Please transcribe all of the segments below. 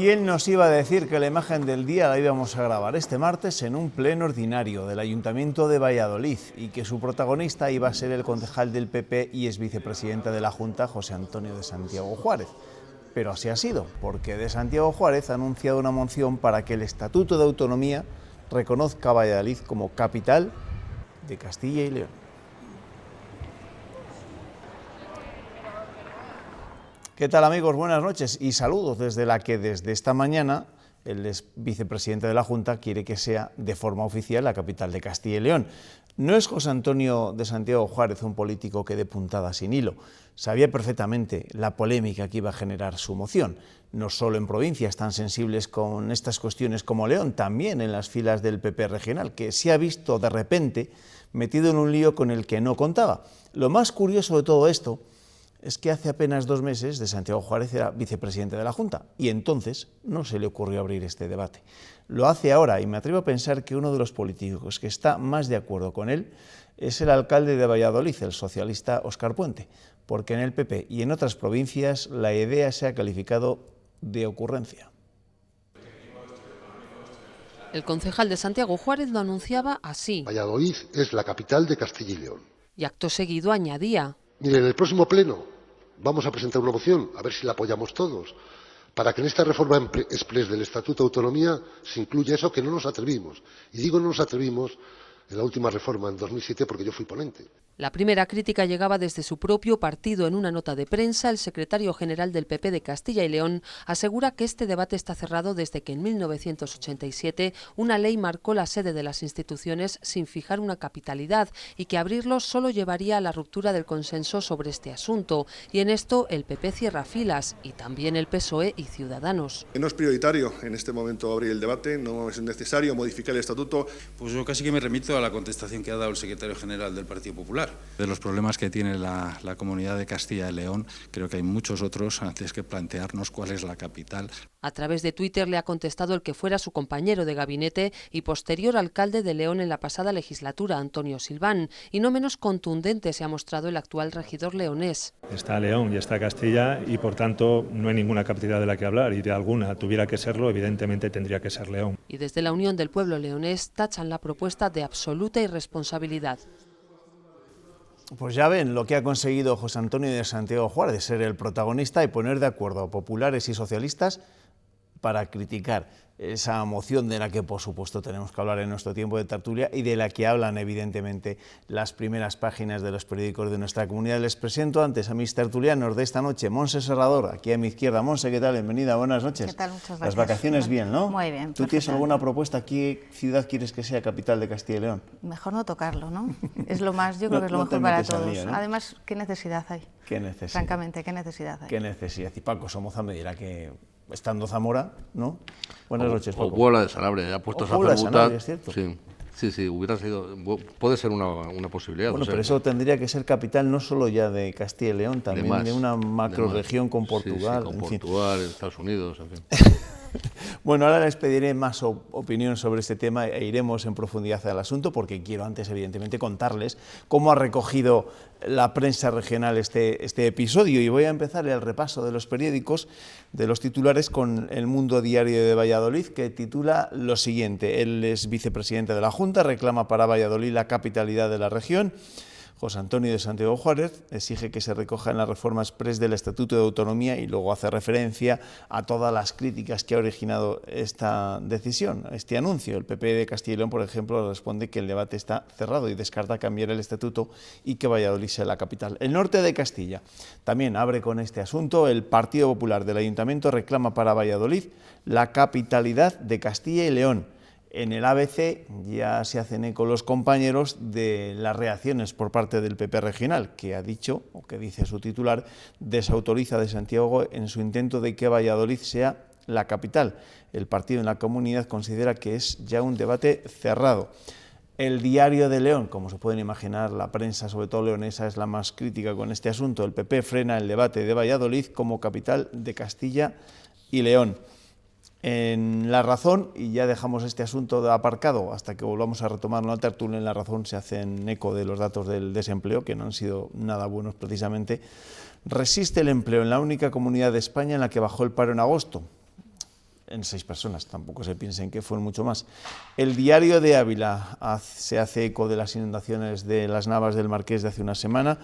¿Quién nos iba a decir que la imagen del día la íbamos a grabar este martes en un pleno ordinario del Ayuntamiento de Valladolid y que su protagonista iba a ser el concejal del PP y ex vicepresidente de la Junta, José Antonio de Santiago Juárez? Pero así ha sido, porque de Santiago Juárez ha anunciado una moción para que el Estatuto de Autonomía reconozca a Valladolid como capital de Castilla y León. ¿Qué tal, amigos? Buenas noches y saludos desde la que desde esta mañana el ex vicepresidente de la Junta quiere que sea de forma oficial la capital de Castilla y León. No es José Antonio de Santiago Juárez un político que dé puntada sin hilo. Sabía perfectamente la polémica que iba a generar su moción, no solo en provincias tan sensibles con estas cuestiones como León, también en las filas del PP regional, que se ha visto de repente metido en un lío con el que no contaba. Lo más curioso de todo esto es que hace apenas 2 meses de Santiago Juárez era vicepresidente de la Junta y entonces no se le ocurrió abrir este debate. Lo hace ahora y me atrevo a pensar que uno de los políticos que está más de acuerdo con él es el alcalde de Valladolid, el socialista Óscar Puente, porque en el PP y en otras provincias la idea se ha calificado de ocurrencia. El concejal de Santiago Juárez lo anunciaba así. Valladolid es la capital de Castilla y León. Y acto seguido añadía. Mire, en el próximo pleno vamos a presentar una moción, a ver si la apoyamos todos, para que en esta reforma exprés del Estatuto de Autonomía se incluya eso que no nos atrevimos. Y digo no nos atrevimos en la última reforma, en 2007, porque yo fui ponente. La primera crítica llegaba desde su propio partido. En una nota de prensa, el secretario general del PP de Castilla y León asegura que este debate está cerrado desde que en 1987 una ley marcó la sede de las instituciones sin fijar una capitalidad y que abrirlo solo llevaría a la ruptura del consenso sobre este asunto. Y en esto el PP cierra filas y también el PSOE y Ciudadanos. No es prioritario en este momento abrir el debate, no es necesario modificar el estatuto. Pues yo casi que me remito a la contestación que ha dado el secretario general del Partido Popular. De los problemas que tiene la comunidad de Castilla y León, creo que hay muchos otros antes que plantearnos cuál es la capital. A través de Twitter le ha contestado el que fuera su compañero de gabinete y posterior alcalde de León en la pasada legislatura, Antonio Silván, y no menos contundente se ha mostrado el actual regidor leonés. Está León y está Castilla y por tanto no hay ninguna capitalidad de la que hablar y de alguna tuviera que serlo, evidentemente tendría que ser León. Y desde la Unión del Pueblo Leonés tachan la propuesta de absoluta irresponsabilidad. Pues ya ven lo que ha conseguido José Antonio de Santiago Juárez, ser el protagonista y poner de acuerdo a populares y socialistas para criticar esa moción de la que por supuesto tenemos que hablar en nuestro tiempo de tertulia y de la que hablan evidentemente las primeras páginas de los periódicos de nuestra comunidad. Les presento antes a mis tertulianos de esta noche, Monse Serrador, aquí a mi izquierda. Monse, ¿qué tal? Bienvenida, buenas noches. ¿Qué tal? Muchas gracias. Las vacaciones bien, ¿no? Muy bien. ¿Tú tienes alguna propuesta? ¿Qué ciudad quieres que sea capital de Castilla y León? Mejor no tocarlo, ¿no? Es lo más, yo creo que es lo mejor para todos. Lío, ¿no? Además, ¿qué necesidad hay? ¿Qué necesidad? Francamente, ¿qué necesidad hay? ¿Qué necesidad? Y Paco Somoza me dirá que estando Zamora, ¿no? Buenas noches, Paco. O Puebla de Sanabria, ya puestos a hacer Sanabria, ¿es cierto? Sí, hubiera sido, puede ser una posibilidad. Bueno, pero eso tendría que ser capital no solo ya de Castilla y León, también de una macrorregión con Portugal. Sí, con Portugal, Estados Unidos, en fin. Bueno, ahora les pediré más opinión sobre este tema e iremos en profundidad al asunto, porque quiero antes, evidentemente, contarles cómo ha recogido la prensa regional este episodio. Y voy a empezar el repaso de los periódicos, de los titulares, con El Mundo Diario de Valladolid, que titula lo siguiente: él es vicepresidente de la Junta, reclama para Valladolid la capitalidad de la región. José Antonio de Santiago Juárez exige que se recoja en la reforma exprés del Estatuto de Autonomía y luego hace referencia a todas las críticas que ha originado esta decisión, este anuncio. El PP de Castilla y León, por ejemplo, responde que el debate está cerrado y descarta cambiar el estatuto y que Valladolid sea la capital. El norte de Castilla también abre con este asunto. El Partido Popular del Ayuntamiento reclama para Valladolid la capitalidad de Castilla y León. En el ABC ya se hacen eco los compañeros de las reacciones por parte del PP regional, que ha dicho, o que dice su titular, desautoriza de Santiago en su intento de que Valladolid sea la capital. El partido en la comunidad considera que es ya un debate cerrado. El Diario de León, como se pueden imaginar, la prensa, sobre todo leonesa, es la más crítica con este asunto. El PP frena el debate de Valladolid como capital de Castilla y León. En La Razón, y ya dejamos este asunto aparcado hasta que volvamos a retomar la tertulia, en La Razón se hacen eco de los datos del desempleo, que no han sido nada buenos precisamente. Resiste el empleo en la única comunidad de España en la que bajó el paro en agosto. en 6 personas, tampoco se piensen que fueron mucho más. El Diario de Ávila se hace eco de las inundaciones de las Navas del Marqués de hace una semana.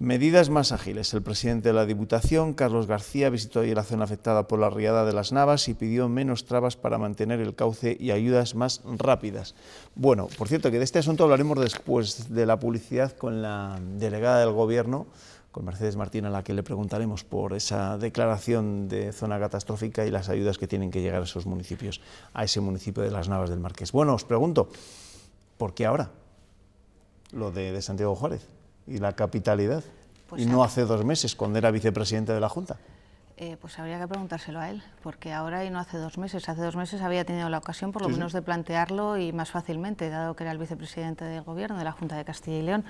Medidas más ágiles. El presidente de la Diputación, Carlos García, visitó ayer la zona afectada por la riada de las Navas y pidió menos trabas para mantener el cauce y ayudas más rápidas. Bueno, por cierto, que de este asunto hablaremos después de la publicidad con la delegada del Gobierno, con Mercedes Martín, a la que le preguntaremos por esa declaración de zona catastrófica y las ayudas que tienen que llegar a esos municipios, a ese municipio de las Navas del Marqués. Bueno, os pregunto, ¿por qué ahora lo de Santiago Juárez y la capitalidad? Pues y no hace 2 meses, cuando era vicepresidente de la Junta. Pues habría que preguntárselo a él, porque ahora y no hace 2 meses. Hace 2 meses había tenido la ocasión, por lo menos, de plantearlo y más fácilmente, dado que era el vicepresidente del Gobierno de la Junta de Castilla y León.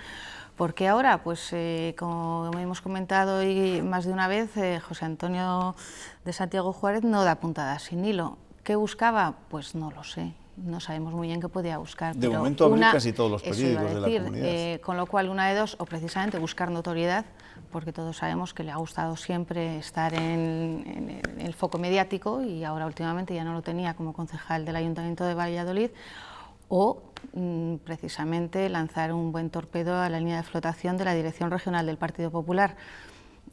Porque ahora, pues como hemos comentado y más de una vez, José Antonio de Santiago Juárez no da puntadas sin hilo. ¿Qué buscaba? Pues no lo sé. No sabemos muy bien qué podía buscar. De momento abrir casi todos los periódicos de la comunidad. Con lo cual, una de dos, o precisamente buscar notoriedad, porque todos sabemos que le ha gustado siempre estar en el foco mediático y ahora últimamente ya no lo tenía como concejal del Ayuntamiento de Valladolid, o precisamente lanzar un buen torpedo a la línea de flotación de la Dirección Regional del Partido Popular.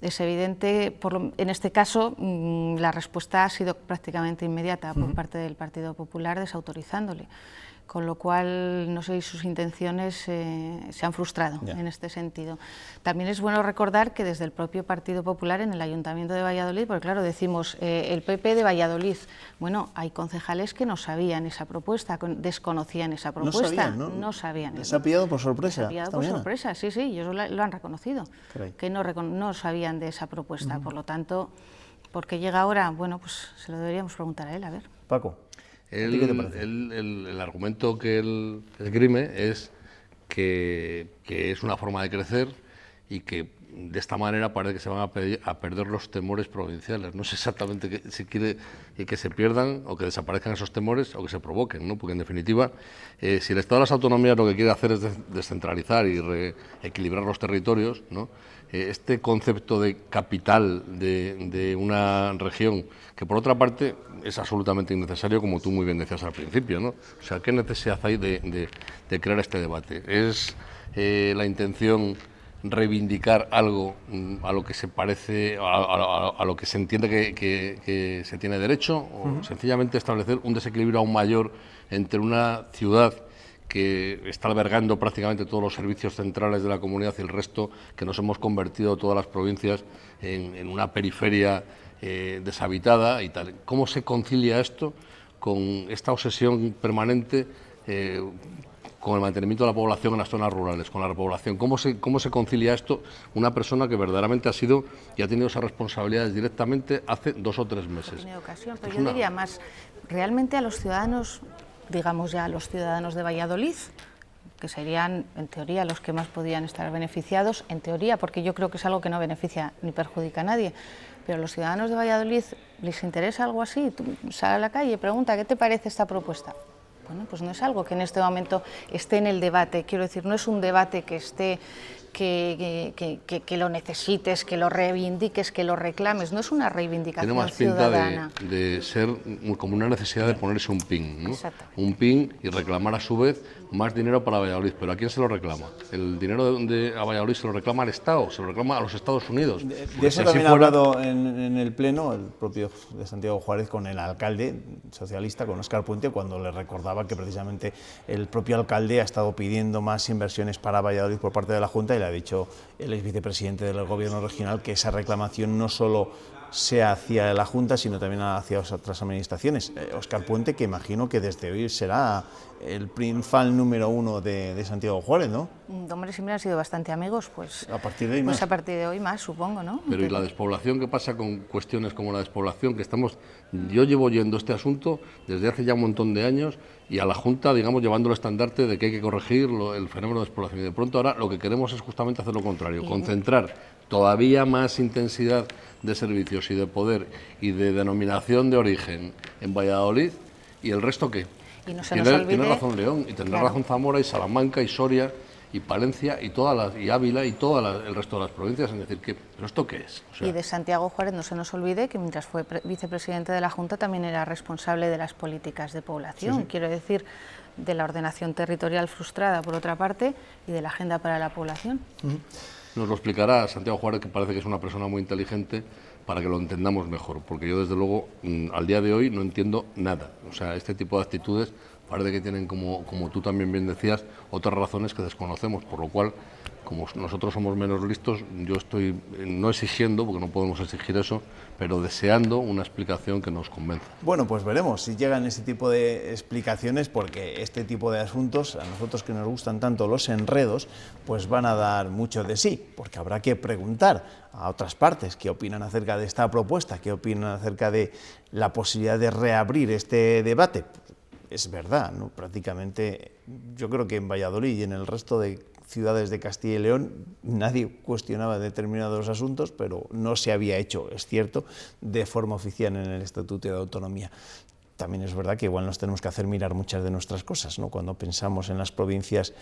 Es evidente, en este caso, la respuesta ha sido prácticamente inmediata por parte del Partido Popular, desautorizándole, con lo cual no sé si sus intenciones se han frustrado en este sentido. También es bueno recordar que desde el propio Partido Popular en el Ayuntamiento de Valladolid, porque claro, decimos el PP de Valladolid, bueno, hay concejales que no sabían esa propuesta, desconocían esa propuesta. No sabían. ¿Les ha pillado por sorpresa? Les ha pillado por sorpresa, sí, ellos lo han reconocido, que no sabían de esa propuesta. Por lo tanto, ¿por qué llega ahora? Bueno, pues se lo deberíamos preguntar a él, a ver. Paco. El argumento que él esgrime es que es una forma de crecer y que de esta manera parece que se van a perder los temores provinciales. No sé exactamente si quiere que se pierdan o que desaparezcan esos temores o que se provoquen, ¿no? Porque en definitiva, si el Estado de las Autonomías lo que quiere hacer es descentralizar y reequilibrar los territorios, ¿no? Este concepto de capital de una región, que por otra parte es absolutamente innecesario, como tú muy bien decías al principio, ¿no? O sea, ¿qué necesidad hay de crear este debate? ¿Es la intención reivindicar algo a lo que se parece, a lo que se entiende que se tiene derecho, o sencillamente establecer un desequilibrio aún mayor entre una ciudad que está albergando prácticamente todos los servicios centrales de la comunidad y el resto, que nos hemos convertido todas las provincias en una periferia deshabitada y tal? ¿Cómo se concilia esto con esta obsesión permanente con el mantenimiento de la población en las zonas rurales, con la repoblación? ¿Cómo se concilia esto una persona que verdaderamente ha sido y ha tenido esas responsabilidades directamente hace 2 o 3 meses? Ha tenido ocasión, pero yo diría más, realmente a los ciudadanos, digamos ya a los ciudadanos de Valladolid, que serían en teoría los que más podían estar beneficiados, en teoría, porque yo creo que es algo que no beneficia ni perjudica a nadie, pero a los ciudadanos de Valladolid, ¿les interesa algo así? Tú sal a la calle y pregunta, ¿qué te parece esta propuesta? Bueno, pues no es algo que en este momento esté en el debate, quiero decir, no es un debate que esté, que lo necesites, que lo reivindiques, que lo reclames, no es una reivindicación ciudadana. Tiene más pinta de ser como una necesidad de ponerse un pin, ¿no? Un pin y reclamar a su vez más dinero para Valladolid. ¿Pero a quién se lo reclama? ¿El dinero a Valladolid se lo reclama al Estado? ¿Se lo reclama a los Estados Unidos? De eso también ha hablado en el Pleno el propio de Santiago Juárez con el alcalde socialista, con Óscar Puente, cuando le recordaba que precisamente el propio alcalde ha estado pidiendo más inversiones para Valladolid por parte de la Junta, y le ha dicho el ex vicepresidente del Gobierno regional que esa reclamación no solo sea hacia la Junta, sino también hacia otras administraciones. Óscar Puente, que imagino que desde hoy será el fan número 1 de Santiago Juárez, ¿no? Hombre, siempre han sido bastante amigos, pues a partir de hoy más. Pues a partir de hoy más, supongo, ¿no? Pero ¿y la despoblación? ¿Qué pasa con cuestiones como la despoblación? Yo llevo oyendo este asunto desde hace ya un montón de años, y a la Junta, digamos, llevando el estandarte de que hay que corregir el fenómeno de despoblación. Y de pronto ahora lo que queremos es justamente hacer lo contrario, concentrar todavía más intensidad de servicios y de poder y de denominación de origen en Valladolid, ¿y el resto qué? Y no se nos olvide, tiene razón León, y tendrá razón Zamora y Salamanca y Soria y Palencia y Ávila y todo el resto de las provincias. Es decir, ¿pero esto qué es? Y de Santiago Juárez no se nos olvide que mientras fue vicepresidente de la Junta también era responsable de las políticas de población, quiero decir, de la ordenación territorial frustrada por otra parte y de la agenda para la población. Nos lo explicará Santiago Juárez, que parece que es una persona muy inteligente, para que lo entendamos mejor, porque yo desde luego al día de hoy no entiendo nada. O sea, este tipo de actitudes parece que tienen, como tú también bien decías, otras razones que desconocemos, por lo cual, como nosotros somos menos listos, yo estoy no exigiendo, porque no podemos exigir eso, pero deseando una explicación que nos convenza. Bueno, pues veremos si llegan ese tipo de explicaciones, porque este tipo de asuntos, a nosotros que nos gustan tanto los enredos, pues van a dar mucho de sí, porque habrá que preguntar a otras partes qué opinan acerca de esta propuesta, qué opinan acerca de la posibilidad de reabrir este debate. Es verdad, ¿no? Prácticamente yo creo que en Valladolid y en el resto de ciudades de Castilla y León nadie cuestionaba determinados asuntos, pero no se había hecho, es cierto, de forma oficial en el Estatuto de Autonomía. También es verdad que igual nos tenemos que hacer mirar muchas de nuestras cosas, ¿no? Cuando pensamos en las provincias,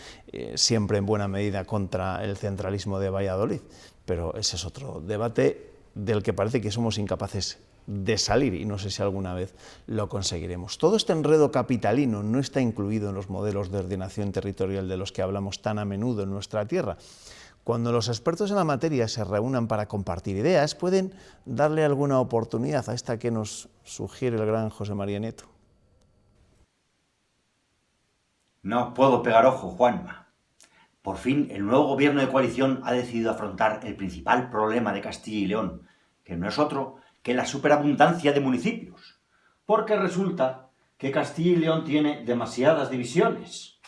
siempre en buena medida contra el centralismo de Valladolid, pero ese es otro debate del que parece que somos incapaces de salir, y no sé si alguna vez lo conseguiremos. Todo este enredo capitalino no está incluido en los modelos de ordenación territorial de los que hablamos tan a menudo en nuestra tierra. Cuando los expertos en la materia se reúnan para compartir ideas, pueden darle alguna oportunidad a esta que nos sugiere el gran José María Nieto. No puedo pegar ojo, Juanma. Por fin, el nuevo gobierno de coalición ha decidido afrontar el principal problema de Castilla y León, que no es otro que la superabundancia de municipios, porque resulta que Castilla y León tiene demasiadas divisiones,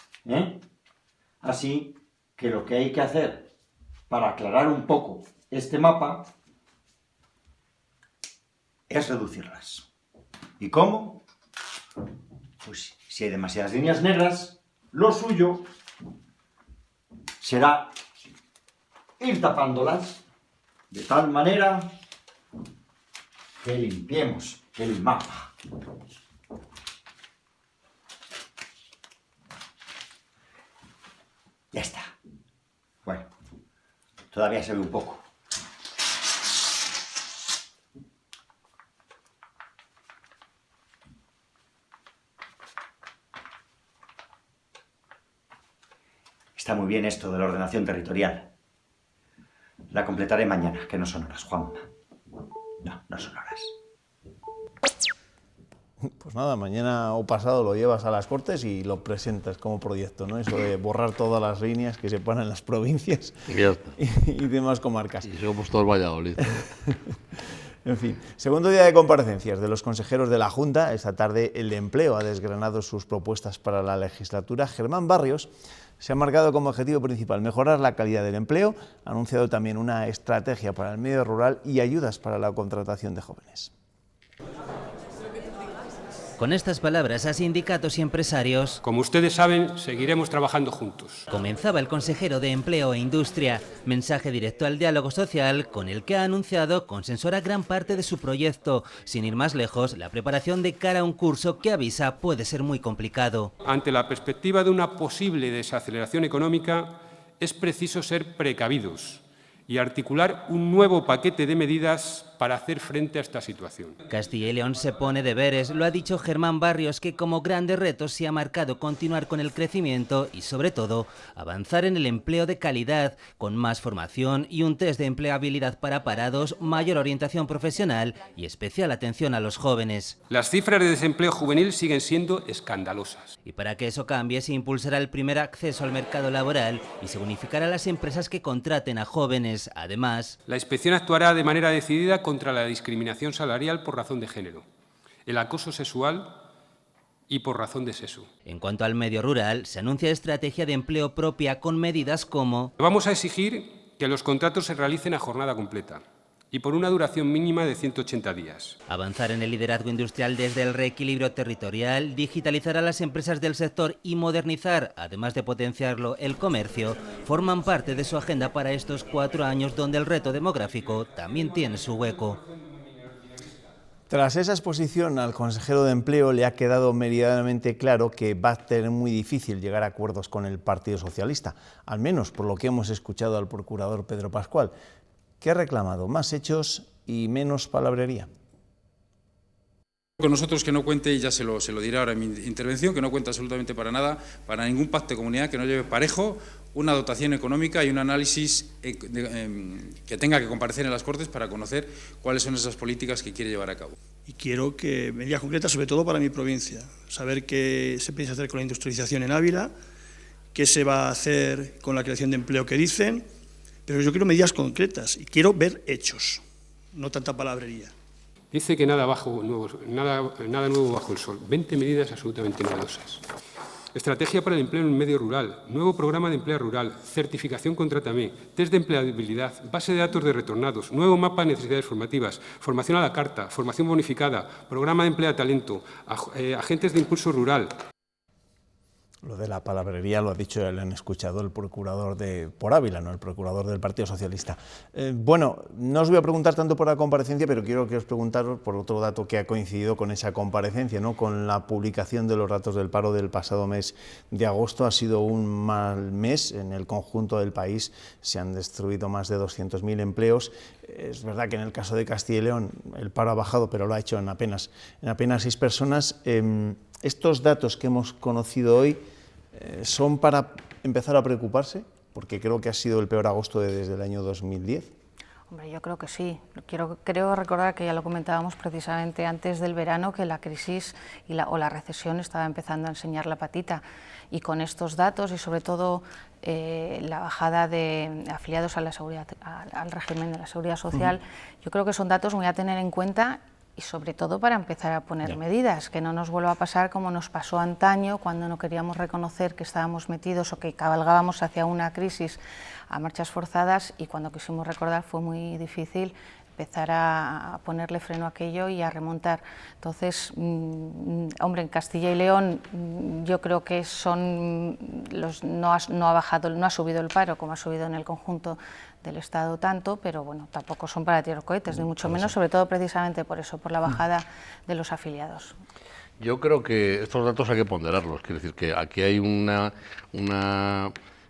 Así que lo que hay que hacer para aclarar un poco este mapa es reducirlas. ¿Y cómo? Pues si hay demasiadas líneas negras, lo suyo será ir tapándolas de tal manera que limpiemos el mapa. Ya está. Bueno, todavía se ve un poco. Está muy bien esto de la ordenación territorial. La completaré mañana, que no son horas, Juanma. No son horas. Pues nada, mañana o pasado lo llevas a las Cortes y lo presentas como proyecto, ¿no? Eso de borrar todas las líneas que separan en las provincias y demás comarcas. Y somos todos Valladolid. En fin, segundo día de comparecencias de los consejeros de la Junta. Esta tarde el de Empleo ha desgranado sus propuestas para la legislatura. Germán Barrios se ha marcado como objetivo principal mejorar la calidad del empleo, ha anunciado también una estrategia para el medio rural y ayudas para la contratación de jóvenes. Con estas palabras a sindicatos y empresarios, como ustedes saben, seguiremos trabajando juntos. Comenzaba el consejero de Empleo e Industria, mensaje directo al diálogo social con el que ha anunciado consensuará gran parte de su proyecto. Sin ir más lejos, la preparación de cara a un curso que avisa puede ser muy complicado. Ante la perspectiva de una posible desaceleración económica, es preciso ser precavidos y articular un nuevo paquete de medidas para hacer frente a esta situación. Castilla y León se pone deberes, lo ha dicho Germán Barrios, que como grandes retos se ha marcado continuar con el crecimiento y, sobre todo, avanzar en el empleo de calidad, con más formación y un test de empleabilidad para parados, mayor orientación profesional y especial atención a los jóvenes. Las cifras de desempleo juvenil siguen siendo escandalosas. Y para que eso cambie, se impulsará el primer acceso al mercado laboral y se unificará a las empresas que contraten a jóvenes. Además, la inspección actuará de manera decidida contra la discriminación salarial por razón de género, el acoso sexual y por razón de sexo. En cuanto al medio rural, se anuncia estrategia de empleo propia con medidas como: vamos a exigir que los contratos se realicen a jornada completa y por una duración mínima de 180 días. Avanzar en el liderazgo industrial desde el reequilibrio territorial, digitalizar a las empresas del sector y modernizar, además de potenciarlo, el comercio, forman parte de su agenda para estos 4 años donde el reto demográfico también tiene su hueco. Tras esa exposición al consejero de Empleo le ha quedado meridianamente claro que va a tener muy difícil llegar a acuerdos con el Partido Socialista, al menos por lo que hemos escuchado al procurador Pedro Pascual, que ha reclamado más hechos y menos palabrería. Con nosotros que no cuente, y ya se lo diré ahora en mi intervención, que no cuenta absolutamente para nada, para ningún pacto de comunidad que no lleve parejo una dotación económica y un análisis que tenga que comparecer en las Cortes para conocer cuáles son esas políticas que quiere llevar a cabo. Y quiero que medidas concretas, sobre todo para mi provincia, saber qué se piensa hacer con la industrialización en Ávila, qué se va a hacer con la creación de empleo que dicen, pero yo quiero medidas concretas y quiero ver hechos, no tanta palabrería. Dice que nada nuevo bajo el sol. 20 medidas absolutamente novedosas. Estrategia para el empleo en el medio rural, nuevo programa de empleo rural, certificación contra TAME, test de empleabilidad, base de datos de retornados, nuevo mapa de necesidades formativas, formación a la carta, formación bonificada, programa de empleo a talento, agentes de impulso rural. Lo de la palabrería lo ha dicho, le han escuchado el procurador por Ávila, no el procurador del Partido Socialista. Bueno, no os voy a preguntar tanto por la comparecencia, pero quiero que os preguntaros por otro dato que ha coincidido con esa comparecencia, ¿no? Con la publicación de los datos del paro del pasado mes de agosto. Ha sido un mal mes en el conjunto del país, se han destruido más de 200.000 empleos. Es verdad que en el caso de Castilla y León el paro ha bajado, pero lo ha hecho en apenas 6 personas. Estos datos que hemos conocido hoy ¿son para empezar a preocuparse? Porque creo que ha sido el peor agosto desde el año 2010. Hombre, yo creo que sí. Creo recordar que ya lo comentábamos precisamente antes del verano, que la crisis o la recesión estaba empezando a enseñar la patita. Y con estos datos y sobre todo la bajada de afiliados a la seguridad, al régimen de la seguridad social, yo creo que son datos muy a tener en cuenta. Y sobre todo para empezar a poner medidas, que no nos vuelva a pasar como nos pasó antaño, cuando no queríamos reconocer que estábamos metidos o que cabalgábamos hacia una crisis a marchas forzadas, y cuando quisimos recordar fue muy difícil empezar a ponerle freno a aquello y a remontar. Entonces, hombre, en Castilla y León yo creo que no ha subido el paro como ha subido en el conjunto del Estado tanto, pero bueno, tampoco son para tirar cohetes, ni mucho menos, sobre todo precisamente por eso, por la bajada de los afiliados. Yo creo que estos datos hay que ponderarlos, quiero decir que aquí hay una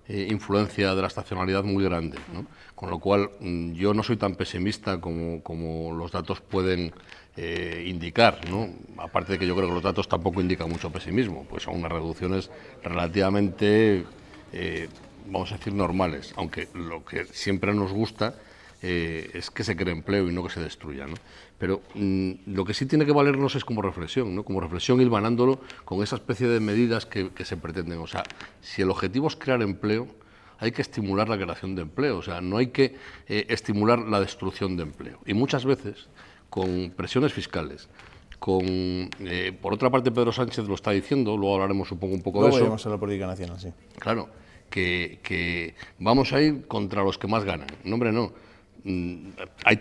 influencia de la estacionalidad muy grande, ¿no? Con lo cual yo no soy tan pesimista como los datos pueden indicar, ¿no? Aparte de que yo creo que los datos tampoco indican mucho pesimismo, pues son unas reducciones relativamente vamos a decir normales, aunque lo que siempre nos gusta es que se cree empleo y no que se destruya, ¿no? Pero lo que sí tiene que valernos es como reflexión, ¿no? Como reflexión hilvanándolo con esa especie de medidas que se pretenden. O sea, si el objetivo es crear empleo, hay que estimular la creación de empleo, o sea, no hay que estimular la destrucción de empleo. Y muchas veces, con presiones fiscales, por otra parte Pedro Sánchez lo está diciendo, luego hablaremos supongo un poco de eso. Luego iremos a la política nacional, sí. Claro, que vamos a ir contra los que más ganan. No, hombre, no.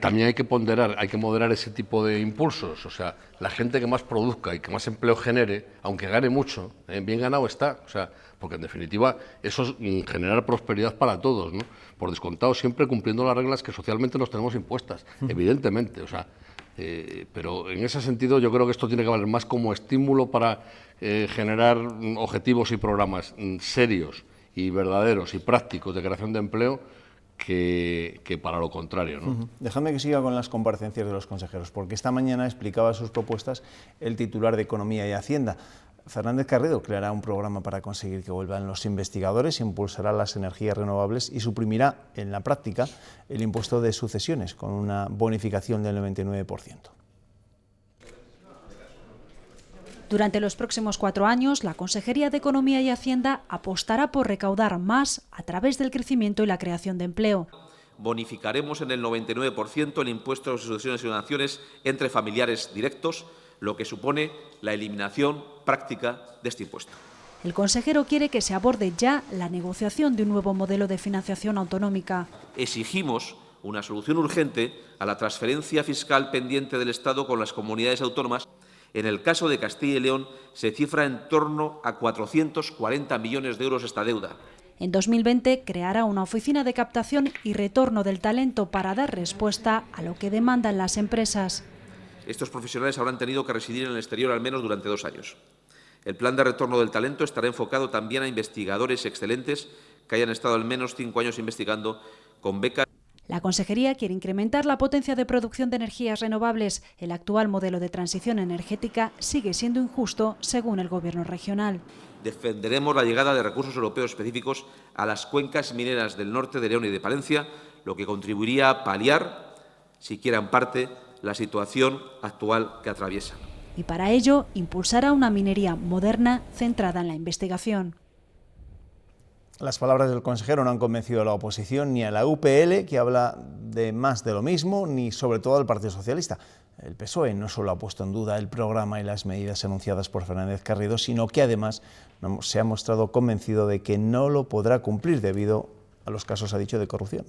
También hay que ponderar, hay que moderar ese tipo de impulsos. O sea, la gente que más produzca y que más empleo genere, aunque gane mucho, bien ganado está. O sea, porque en definitiva eso es generar prosperidad para todos, ¿no? Por descontado, siempre cumpliendo las reglas que socialmente nos tenemos impuestas, evidentemente. O sea, pero en ese sentido yo creo que esto tiene que valer más como estímulo para generar objetivos y programas serios y verdaderos y prácticos de creación de empleo que para lo contrario, ¿no? Dejadme que siga con las comparecencias de los consejeros, porque esta mañana explicaba sus propuestas el titular de Economía y Hacienda. Fernández Carrido creará un programa para conseguir que vuelvan los investigadores, impulsará las energías renovables y suprimirá en la práctica el impuesto de sucesiones con una bonificación del 99%. Durante los próximos 4 años, la Consejería de Economía y Hacienda apostará por recaudar más a través del crecimiento y la creación de empleo. Bonificaremos en el 99% el impuesto de sucesiones y donaciones entre familiares directos, lo que supone la eliminación práctica de este impuesto. El consejero quiere que se aborde ya la negociación de un nuevo modelo de financiación autonómica. Exigimos una solución urgente a la transferencia fiscal pendiente del Estado con las comunidades autónomas. En el caso de Castilla y León se cifra en torno a 440 millones de euros esta deuda. En 2020 creará una oficina de captación y retorno del talento para dar respuesta a lo que demandan las empresas. estos profesionales habrán tenido que residir en el exterior al menos durante 2 años. El plan de retorno del talento estará enfocado también a investigadores excelentes que hayan estado al menos 5 años investigando con becas. La Consejería quiere incrementar la potencia de producción de energías renovables. El actual modelo de transición energética sigue siendo injusto, según el Gobierno regional. Defenderemos la llegada de recursos europeos específicos a las cuencas mineras del norte de León y de Palencia, lo que contribuiría a paliar, siquiera en parte, la situación actual que atraviesan. Y para ello, impulsará una minería moderna centrada en la investigación. Las palabras del consejero no han convencido a la oposición ni a la UPL, que habla de más de lo mismo, ni sobre todo al Partido Socialista. El PSOE no solo ha puesto en duda el programa y las medidas anunciadas por Fernández Carrido, sino que además se ha mostrado convencido de que no lo podrá cumplir debido a los casos, ha dicho, de corrupción.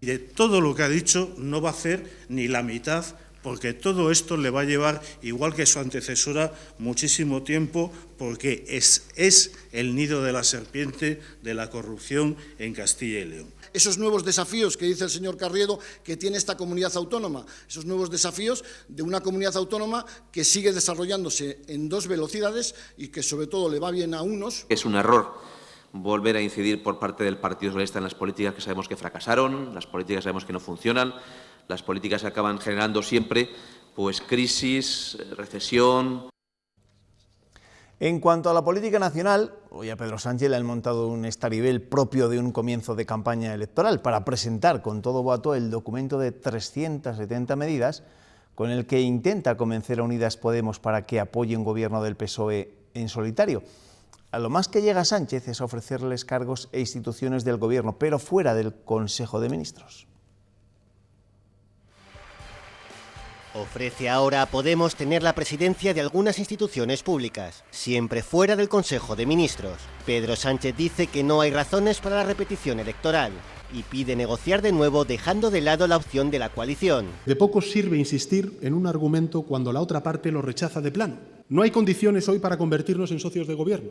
Y de todo lo que ha dicho no va a hacer ni la mitad, porque todo esto le va a llevar, igual que su antecesora, muchísimo tiempo, porque es el nido de la serpiente de la corrupción en Castilla y León. Esos nuevos desafíos que dice el señor Carriedo que tiene esta comunidad autónoma, esos nuevos desafíos de una comunidad autónoma que sigue desarrollándose en 2 velocidades y que sobre todo le va bien a unos. Es un error volver a incidir por parte del Partido Socialista en las políticas que sabemos que fracasaron, las políticas que sabemos que no funcionan, las políticas que acaban generando siempre pues crisis, recesión. En cuanto a la política nacional, hoy a Pedro Sánchez le han montado un estaribel propio de un comienzo de campaña electoral para presentar con todo boato el documento de 370 medidas con el que intenta convencer a Unidas Podemos para que apoye un gobierno del PSOE en solitario. A lo más que llega Sánchez es ofrecerles cargos e instituciones del gobierno, pero fuera del Consejo de Ministros. Ofrece ahora a Podemos tener la presidencia de algunas instituciones públicas, siempre fuera del Consejo de Ministros. Pedro Sánchez dice que no hay razones para la repetición electoral y pide negociar de nuevo dejando de lado la opción de la coalición. De poco sirve insistir en un argumento cuando la otra parte lo rechaza de plano. No hay condiciones hoy para convertirnos en socios de gobierno,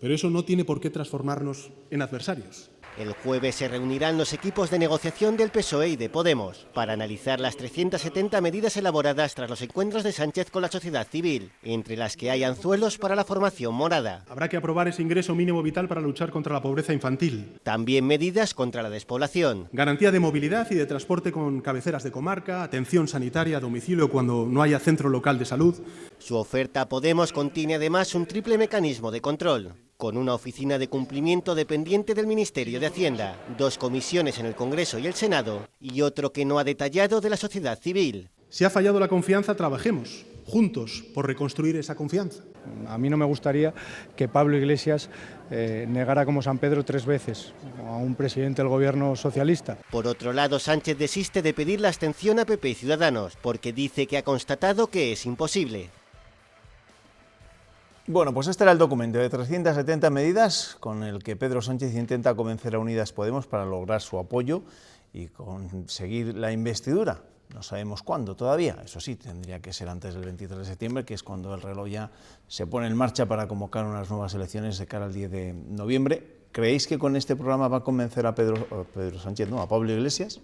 pero eso no tiene por qué transformarnos en adversarios. El jueves se reunirán los equipos de negociación del PSOE y de Podemos para analizar las 370 medidas elaboradas tras los encuentros de Sánchez con la sociedad civil, entre las que hay anzuelos para la formación morada. Habrá que aprobar ese ingreso mínimo vital para luchar contra la pobreza infantil. También medidas contra la despoblación. Garantía de movilidad y de transporte con cabeceras de comarca, atención sanitaria a domicilio cuando no haya centro local de salud. Su oferta Podemos contiene además un triple mecanismo de control, con una oficina de cumplimiento dependiente del Ministerio de Hacienda, 2 comisiones en el Congreso y el Senado y otro que no ha detallado de la sociedad civil. Si ha fallado la confianza, trabajemos juntos por reconstruir esa confianza. A mí no me gustaría que Pablo Iglesias negara como San Pedro 3 veces a un presidente del gobierno socialista. Por otro lado, Sánchez desiste de pedir la abstención a PP y Ciudadanos, porque dice que ha constatado que es imposible. Bueno, pues este era el documento de 370 medidas con el que Pedro Sánchez intenta convencer a Unidas Podemos para lograr su apoyo y conseguir la investidura. No sabemos cuándo todavía, eso sí, tendría que ser antes del 23 de septiembre, que es cuando el reloj ya se pone en marcha para convocar unas nuevas elecciones de cara al 10 de noviembre. ¿Creéis que con este programa va a convencer a Pedro Sánchez, no, a Pablo Iglesias?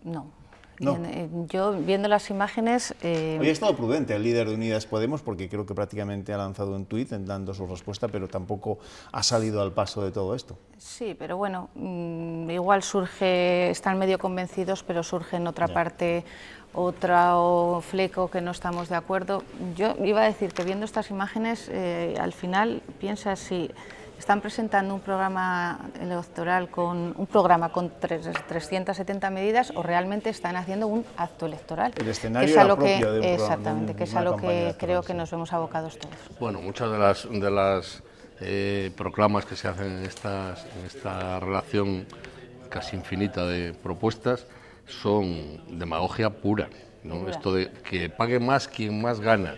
No. No. Yo, viendo las imágenes... Hoy ha estado prudente el líder de Unidas Podemos, porque creo que prácticamente ha lanzado un tuit dando su respuesta, pero tampoco ha salido al paso de todo esto. Sí, pero bueno, igual están medio convencidos, pero surge en otra parte otro fleco que no estamos de acuerdo. Yo iba a decir que viendo estas imágenes, al final piensas si... Están presentando un programa electoral con 370 medidas o realmente están haciendo un acto electoral. El escenario era propio de un exactamente, que es a lo que creo que nos vemos abocados todos. Bueno, muchas de las proclamas que se hacen en esta relación casi infinita de propuestas son demagogia pura, ¿no? Esto de que pague más quien más gana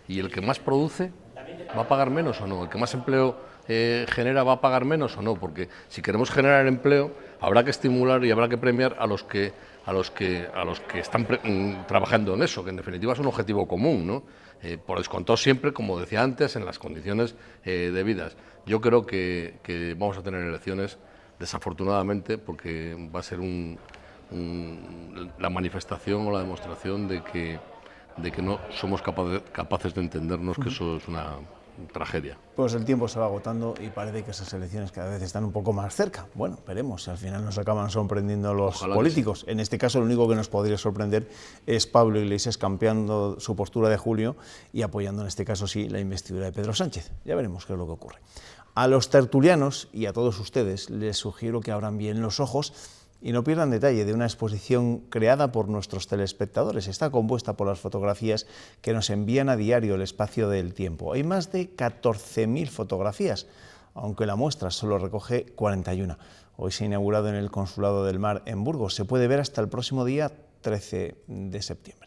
y el que más produce va a pagar menos o no, el que más empleo genera va a pagar menos o no, porque si queremos generar empleo habrá que estimular y habrá que premiar a los que están trabajando en eso, que en definitiva es un objetivo común, ¿no? Por descontado siempre, como decía antes, en las condiciones debidas. Yo creo que vamos a tener elecciones, desafortunadamente, porque va a ser un la manifestación o la demostración de que no somos capaces de entendernos, que eso es una tragedia. Pues el tiempo se va agotando y parece que esas elecciones cada vez están un poco más cerca. Bueno, veremos si al final nos acaban sorprendiendo los políticos. En este caso, lo único que nos podría sorprender es Pablo Iglesias cambiando su postura de julio y apoyando, en este caso sí, la investidura de Pedro Sánchez. Ya veremos qué es lo que ocurre. A los tertulianos y a todos ustedes les sugiero que abran bien los ojos y no pierdan detalle de una exposición creada por nuestros telespectadores. Está compuesta por las fotografías que nos envían a diario el espacio del tiempo. Hay más de 14.000 fotografías, aunque la muestra solo recoge 41. Hoy se ha inaugurado en el Consulado del Mar en Burgos. Se puede ver hasta el próximo día 13 de septiembre.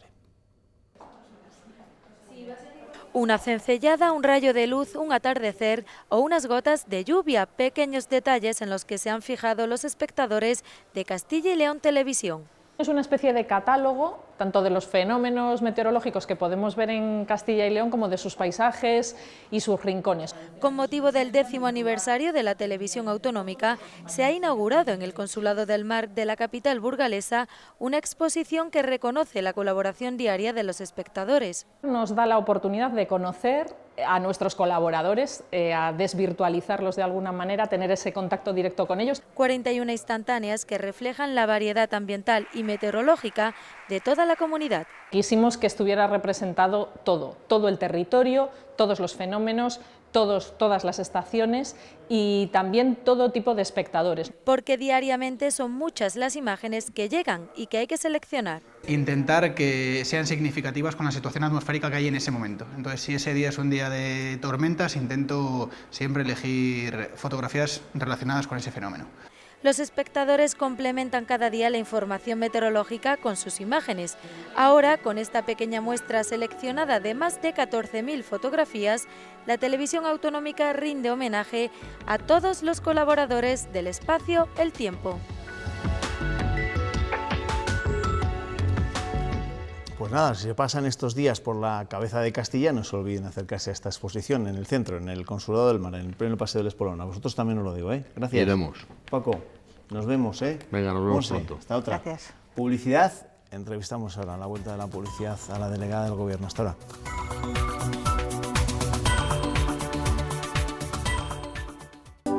Una cencellada, un rayo de luz, un atardecer o unas gotas de lluvia, pequeños detalles en los que se han fijado los espectadores de Castilla y León Televisión. Es una especie de catálogo tanto de los fenómenos meteorológicos que podemos ver en Castilla y León como de sus paisajes y sus rincones. Con motivo del 10º aniversario de la televisión autonómica, se ha inaugurado en el Consulado del Mar de la capital burgalesa una exposición que reconoce la colaboración diaria de los espectadores. Nos da la oportunidad de conocer a nuestros colaboradores, a desvirtualizarlos de alguna manera, tener ese contacto directo con ellos. 41 instantáneas que reflejan la variedad ambiental y meteorológica de toda la comunidad. Quisimos que estuviera representado todo el territorio, todos los fenómenos, todas las estaciones y también todo tipo de espectadores. Porque diariamente son muchas las imágenes que llegan y que hay que seleccionar. Intentar que sean significativas con la situación atmosférica que hay en ese momento. Entonces, si ese día es un día de tormentas, intento siempre elegir fotografías relacionadas con ese fenómeno. Los espectadores complementan cada día la información meteorológica con sus imágenes. Ahora, con esta pequeña muestra seleccionada de más de 14.000 fotografías, la televisión autonómica rinde homenaje a todos los colaboradores del espacio El Tiempo. Pues nada, si se pasan estos días por la cabeza de Castilla, no se olviden acercarse a esta exposición en el centro, en el Consulado del Mar, en el pleno Paseo del Espolón. A vosotros también os lo digo, ¿eh? Gracias. Iremos. Paco, nos vemos, ¿eh? Venga, nos vemos pronto. Hasta otra. Gracias. Publicidad. Entrevistamos ahora, a la vuelta de la publicidad, a la delegada del Gobierno. Hasta ahora.